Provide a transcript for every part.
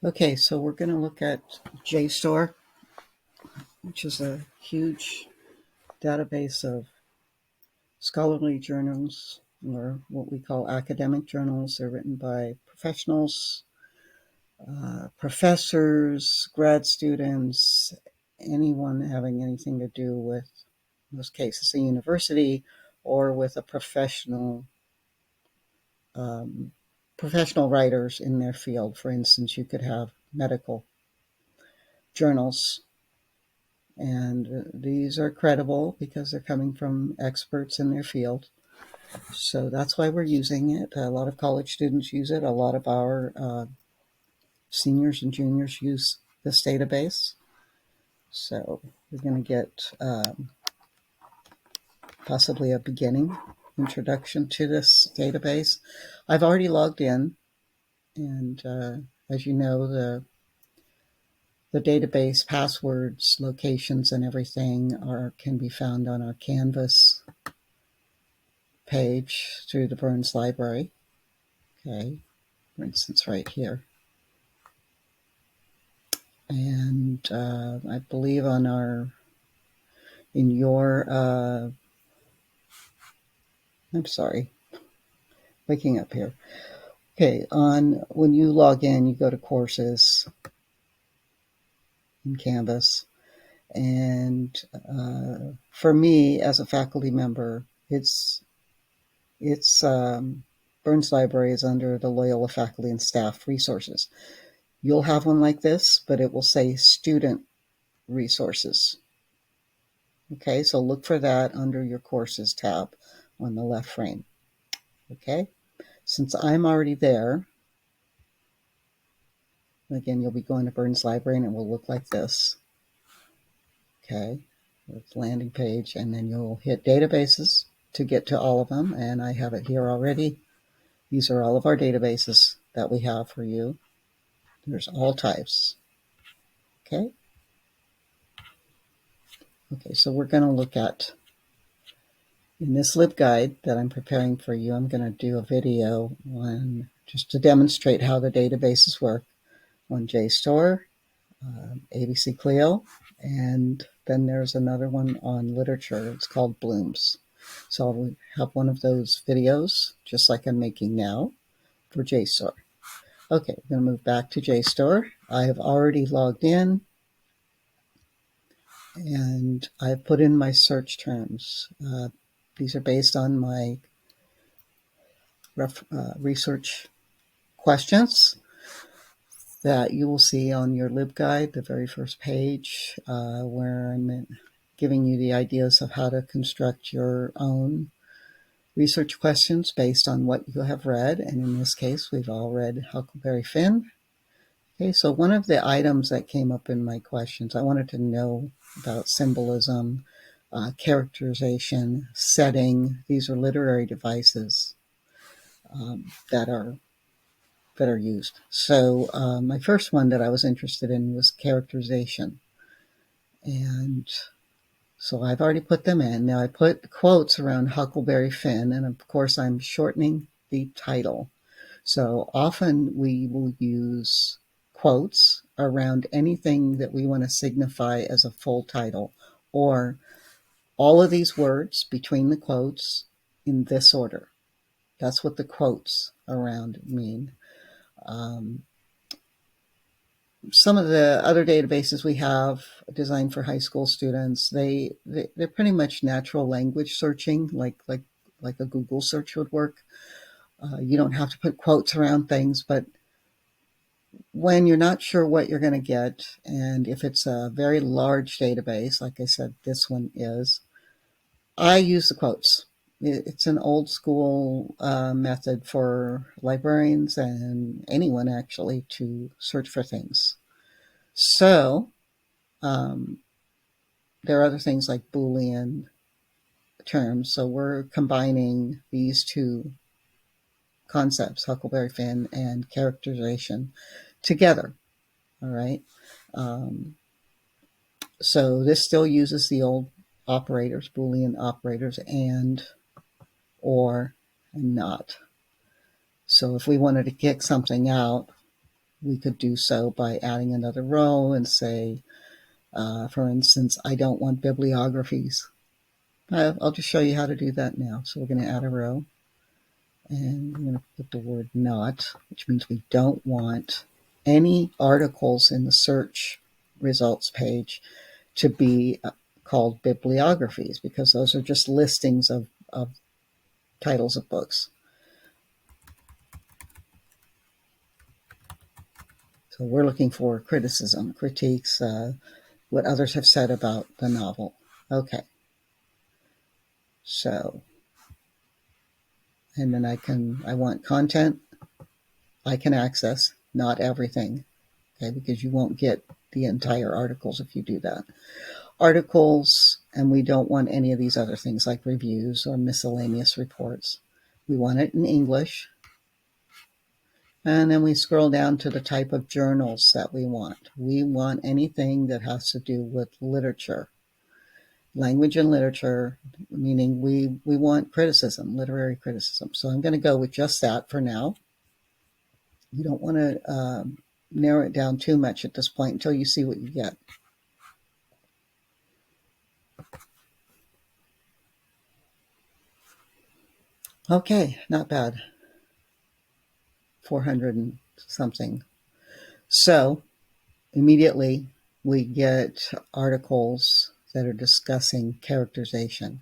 Okay, so we're going to look at JSTOR, which is a huge database of scholarly journals, or what we call academic journals. They're written by professionals, professors, grad students, anyone having anything to do with, in most cases, a university or with a um, professional writers in their field. For instance, you could have medical journals. And these are credible because they're coming from experts in their field. So that's why we're using it. A lot of college students use it. A lot of our seniors and juniors use this database. So we're going to get possibly a beginning introduction to this database. I've already logged in, and as you know, the database passwords, locations, and everything can be found on our Canvas page through the Burns Library. Okay, for instance, right here. And I believe in your, I'm sorry, waking up here. Okay, when you log in, you go to courses in Canvas. And for me, as a faculty member, it's Burns Library is under the Loyola Faculty and Staff Resources. You'll have one like this, but it will say student resources. Okay, so look for that under your courses tab on the left frame. Okay, since I'm already there, again, you'll be going to Burns Library and it will look like this. Okay, it's landing page, and then you'll hit databases to get to all of them, and I have it here already. These are all of our databases that we have for you. There's all types. Okay. Okay, so we're going to look at, in this LibGuide that I'm preparing for you, I'm going to do a video on just to demonstrate how the databases work on JSTOR, ABC Clio, and then there's another one on literature. It's called Blooms. So I'll have one of those videos, just like I'm making now, for JSTOR. Okay, I'm going to move back to JSTOR. I have already logged in, and I've put in my search terms. These are based on my research questions that you will see on your LibGuide, the very first page, where I'm giving you the ideas of how to construct your own research questions based on what you have read. And in this case, we've all read Huckleberry Finn. Okay, so one of the items that came up in my questions, I wanted to know about symbolism, characterization, setting. These are literary devices that are used. So my first one that I was interested in was characterization. And so I've already put them in. Now I put quotes around Huckleberry Finn, and of course I'm shortening the title. So often we will use quotes around anything that we want to signify as a full title, or all of these words between the quotes in this order. That's what the quotes around mean. Some of the other databases we have designed for high school students, they're pretty much natural language searching, like a Google search would work. You don't have to put quotes around things, but when you're not sure what you're going to get, and if it's a very large database, like I said, this one is, I use the quotes. It's an old school method for librarians and anyone actually to search for things. So um, there are other things like Boolean terms. So we're combining these two concepts, Huckleberry Finn and characterization, together. All right. Um, so this still uses the old operators, Boolean operators, and, or, and not. So if we wanted to kick something out, we could do so by adding another row and say, for instance, I don't want bibliographies. I'll just show you how to do that now. So we're going to add a row, and we're going to put the word not, which means we don't want any articles in the search results page to be called bibliographies, because those are just listings of titles of books. So we're looking for criticism, critiques, what others have said about the novel. Okay. So, and then I want content I can access, not everything. Okay, because you won't get the entire articles if you do that. Articles, and we don't want any of these other things like reviews or miscellaneous reports. We want it in English. And then we scroll down to the type of journals that we want. We want anything that has to do with literature. Language and literature, meaning we want criticism, literary criticism. So I'm going to go with just that for now. You don't want to narrow it down too much at this point until you see what you get. Okay, not bad. 400 and something. So immediately we get articles that are discussing characterization.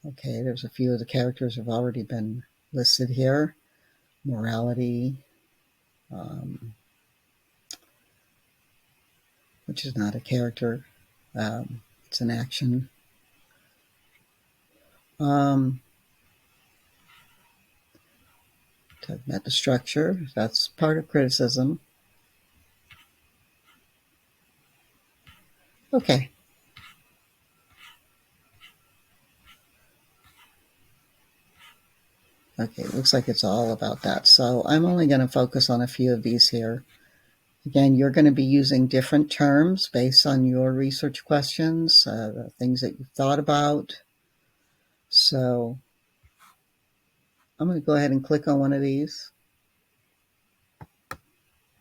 Okay, there's a few of the characters have already been listed here. Morality, which is not a character, it's an action. Talking about the structure, that's part of criticism. Okay. Okay, it looks like it's all about that. So I'm only going to focus on a few of these here. Again, you're going to be using different terms based on your research questions, the things that you've thought about. So I'm going to go ahead and click on one of these.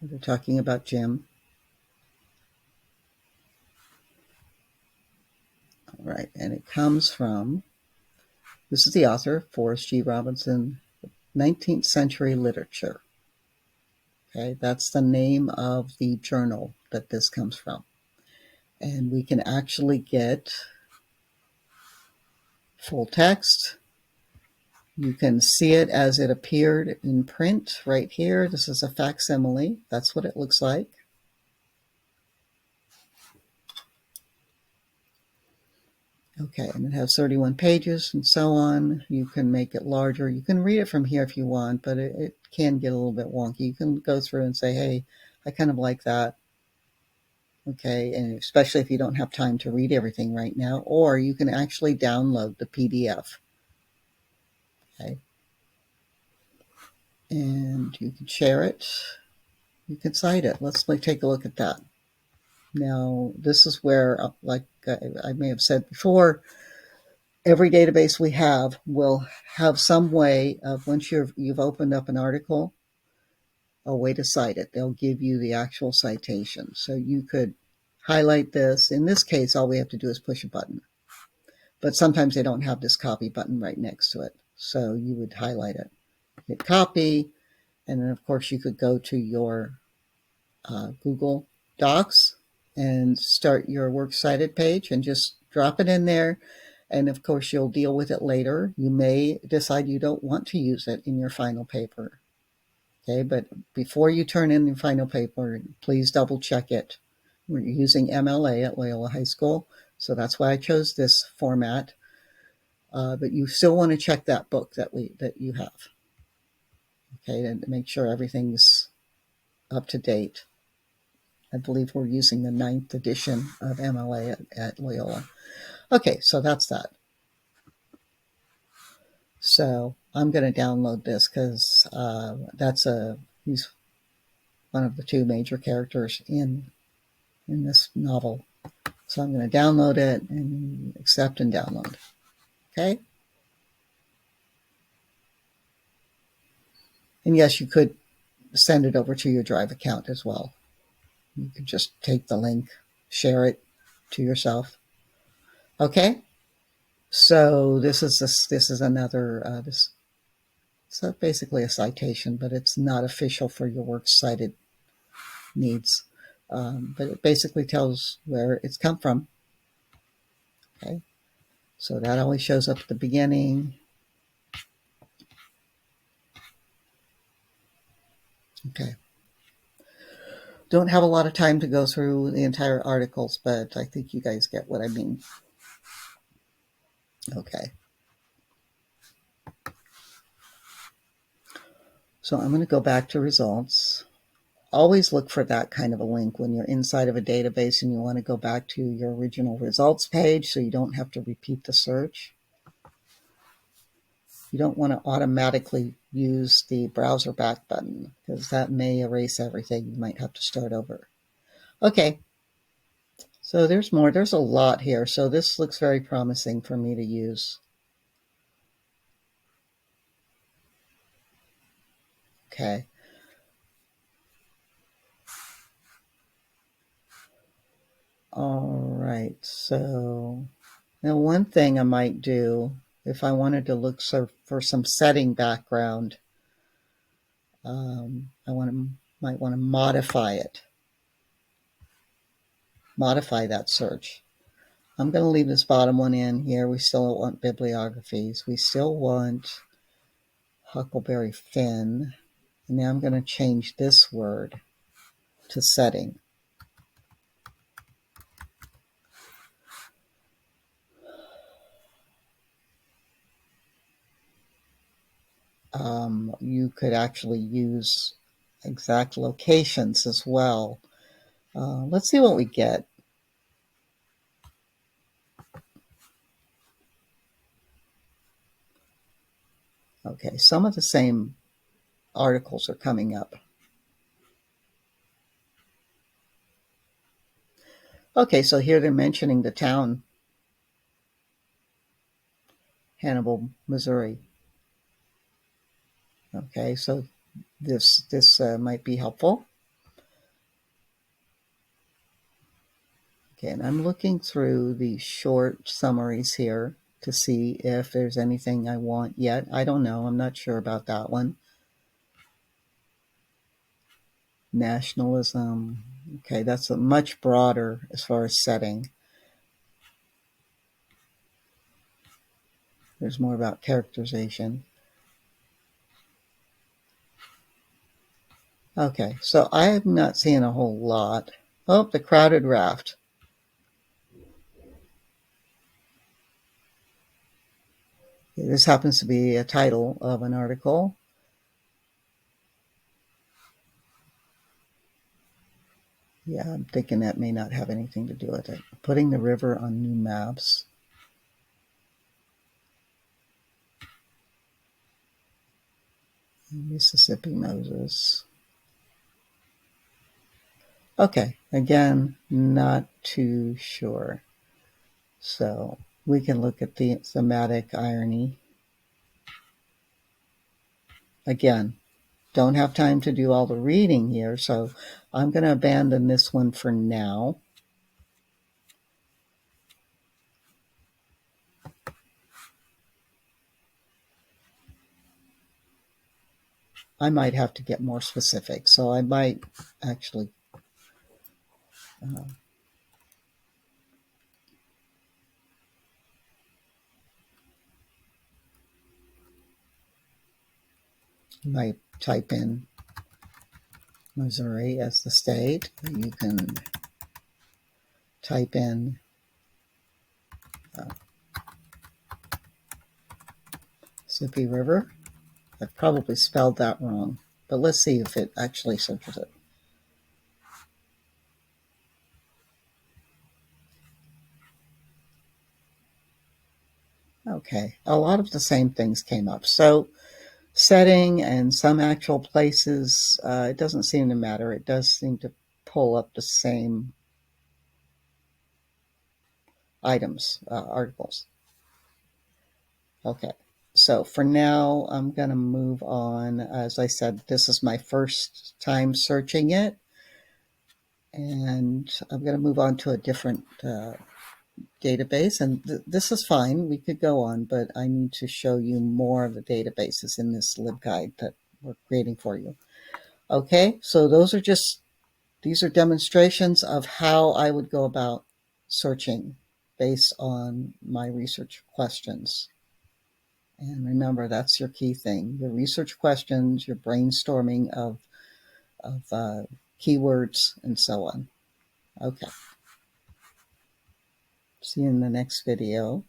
They're talking about Jim. All right, and it comes from, this is the author, Forrest G. Robinson, 19th Century Literature. Okay, that's the name of the journal that this comes from. And we can actually get full text. You can see it as it appeared in print right here. This is a facsimile. That's what it looks like. Okay, and it has 31 pages and so on. You can make it larger. You can read it from here if you want, but it can get a little bit wonky. You can go through and say, hey, I kind of like that. Okay, and especially if you don't have time to read everything right now, or you can actually download the PDF. Okay, and you can share it. You can cite it. Let's take a look at that. Now, this is where, like I may have said before, every database we have will have some way of, once you've opened up an article, a way to cite it. They'll give you the actual citation. So you could highlight this. In this case, all we have to do is push a button. But sometimes they don't have this copy button right next to it. So you would highlight it, hit copy, and then of course you could go to your Google Docs and start your works cited page and just drop it in there. And of course, you'll deal with it later. You may decide you don't want to use it in your final paper. Okay, but before you turn in your final paper, please double check it. We're using MLA at Loyola High School, so that's why I chose this format. But you still want to check that book that you have. Okay, and make sure everything's up to date. I believe we're using the 9th edition of MLA at Loyola. Okay, so that's that. So I'm going to download this because he's one of the two major characters in this novel. So I'm going to download it and accept and download. Okay. And yes, you could send it over to your Drive account as well. You can just take the link, share it to yourself. Okay. So this is another this. So basically a citation, but it's not official for your works cited needs. But it basically tells where it's come from. Okay. So that always shows up at the beginning. Okay. Don't have a lot of time to go through the entire articles, but I think you guys get what I mean. Okay. So I'm going to go back to results. Always look for that kind of a link when you're inside of a database and you want to go back to your original results page so you don't have to repeat the search. You don't want to automatically use the browser back button because that may erase everything. You might have to start over. Okay, so there's more. There's a lot here. So this looks very promising for me to use. Okay. All right. So now one thing I might do if I wanted to look for some setting background, might want to modify that search. I'm going to leave this bottom one in here. We still want bibliographies. We still want Huckleberry Finn. And now I'm going to change this word to setting. You could actually use exact locations as well. Let's see what we get. Okay, some of the same articles are coming up. Okay, so here they're mentioning the town, Hannibal, Missouri. Okay, so this might be helpful. Okay, and I'm looking through the short summaries here to see if there's anything I want yet. I don't know. I'm not sure about that one. Nationalism. Okay, that's a much broader as far as setting. There's more about characterization. Okay, so I'm not seeing a whole lot. Oh, the crowded raft. This happens to be a title of an article. Yeah, I'm thinking that may not have anything to do with it. Putting the river on new maps. Mississippi Moses. Okay, again, not too sure. So we can look at the thematic irony. Again, don't have time to do all the reading here, so I'm going to abandon this one for now. I might have to get more specific, so I might actually might type in Missouri as the state. You can type in Mississippi River. I've probably spelled that wrong, but let's see if it actually searches it. Okay, a lot of the same things came up. So setting and some actual places, it doesn't seem to matter. It does seem to pull up the same items, articles. Okay, So for now, I'm going to move on. As I said, this is my first time searching it, and I'm going to move on to a different database. And this is fine. We could go on, but I need to show you more of the databases in this LibGuide that we're creating for you. Okay, so these are demonstrations of how I would go about searching based on my research questions. And remember, that's your key thing, your research questions, your brainstorming of keywords, and so on. Okay. See you in the next video.